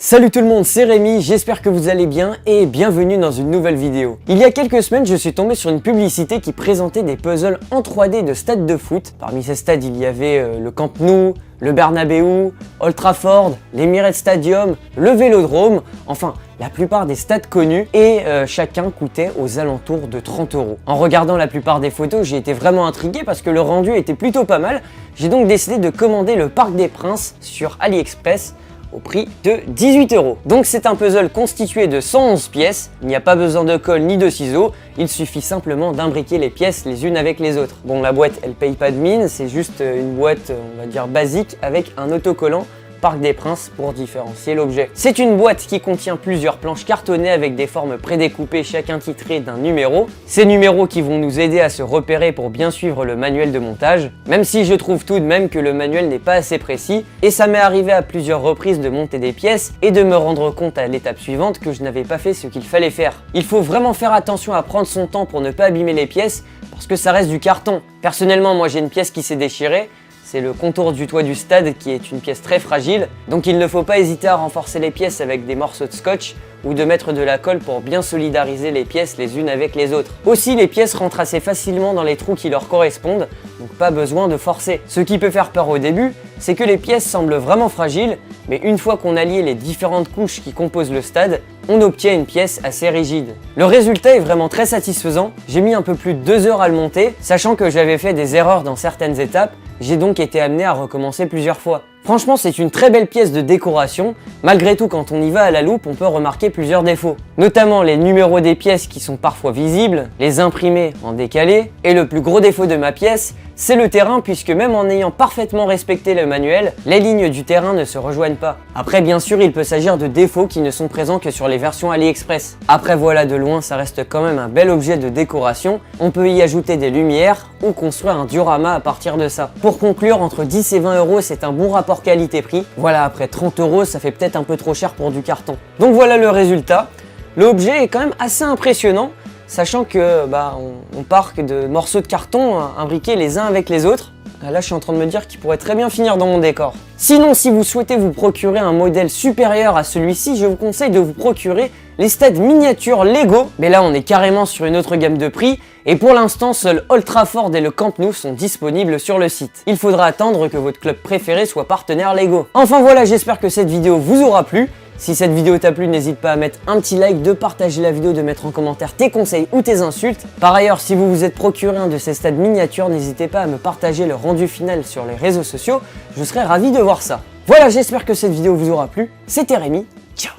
Salut tout le monde, c'est Rémi, j'espère que vous allez bien et bienvenue dans une nouvelle vidéo. Il y a quelques semaines, je suis tombé sur une publicité qui présentait des puzzles en 3D de stades de foot. Parmi ces stades, il y avait le Camp Nou, le Bernabeu, Old Trafford, l'Emirates Stadium, le Vélodrome, enfin la plupart des stades connus et chacun coûtait aux alentours de 30 €. En regardant la plupart des photos, j'ai été vraiment intrigué parce que le rendu était plutôt pas mal. J'ai donc décidé de commander le Parc des Princes sur AliExpress au prix de 18 €. Donc c'est un puzzle constitué de 111 pièces, il n'y a pas besoin de colle ni de ciseaux, il suffit simplement d'imbriquer les pièces les unes avec les autres. Bon, la boîte elle paye pas de mine, c'est juste une boîte on va dire basique avec un autocollant Parc des Princes pour différencier l'objet. C'est une boîte qui contient plusieurs planches cartonnées avec des formes prédécoupées, chacun titré d'un numéro. Ces numéros qui vont nous aider à se repérer pour bien suivre le manuel de montage, même si je trouve tout de même que le manuel n'est pas assez précis, et ça m'est arrivé à plusieurs reprises de monter des pièces et de me rendre compte à l'étape suivante que je n'avais pas fait ce qu'il fallait faire. Il faut vraiment faire attention à prendre son temps pour ne pas abîmer les pièces, parce que ça reste du carton. Personnellement, moi j'ai une pièce qui s'est déchirée. C'est le contour du toit du stade qui est une pièce très fragile, donc il ne faut pas hésiter à renforcer les pièces avec des morceaux de scotch ou de mettre de la colle pour bien solidariser les pièces les unes avec les autres. Aussi, les pièces rentrent assez facilement dans les trous qui leur correspondent, donc pas besoin de forcer. Ce qui peut faire peur au début, c'est que les pièces semblent vraiment fragiles, mais une fois qu'on a lié les différentes couches qui composent le stade, on obtient une pièce assez rigide. Le résultat est vraiment très satisfaisant, j'ai mis un peu plus de 2 heures à le monter, sachant que j'avais fait des erreurs dans certaines étapes, j'ai donc été amené à recommencer plusieurs fois. Franchement, c'est une très belle pièce de décoration. Malgré tout, quand on y va à la loupe, on peut remarquer plusieurs défauts. Notamment les numéros des pièces qui sont parfois visibles, les imprimés en décalé. Et le plus gros défaut de ma pièce, c'est le terrain, puisque même en ayant parfaitement respecté le manuel, les lignes du terrain ne se rejoignent pas. Après, bien sûr, il peut s'agir de défauts qui ne sont présents que sur les versions AliExpress. Après voilà, de loin, ça reste quand même un bel objet de décoration. On peut y ajouter des lumières ou construire un diorama à partir de ça. Pour conclure, entre 10 et 20 €, c'est un bon rapport qualité-prix. Voilà, après 30 €, ça fait peut-être un peu trop cher pour du carton. Donc voilà le résultat. L'objet est quand même assez impressionnant, sachant que on part de morceaux de carton imbriqués les uns avec les autres. Là, je suis en train de me dire qu'il pourrait très bien finir dans mon décor. Sinon, si vous souhaitez vous procurer un modèle supérieur à celui-ci, je vous conseille de vous procurer les stades miniatures Lego. Mais là, on est carrément sur une autre gamme de prix. Et pour l'instant, seuls Old Trafford et le Camp Nou sont disponibles sur le site. Il faudra attendre que votre club préféré soit partenaire Lego. Enfin voilà, j'espère que cette vidéo vous aura plu. Si cette vidéo t'a plu, n'hésite pas à mettre un petit like, de partager la vidéo, de mettre en commentaire tes conseils ou tes insultes. Par ailleurs, si vous vous êtes procuré un de ces stades miniatures, n'hésitez pas à me partager le rendu final sur les réseaux sociaux. Je serais ravi de voir ça. Voilà, j'espère que cette vidéo vous aura plu. C'était Rémi. Ciao.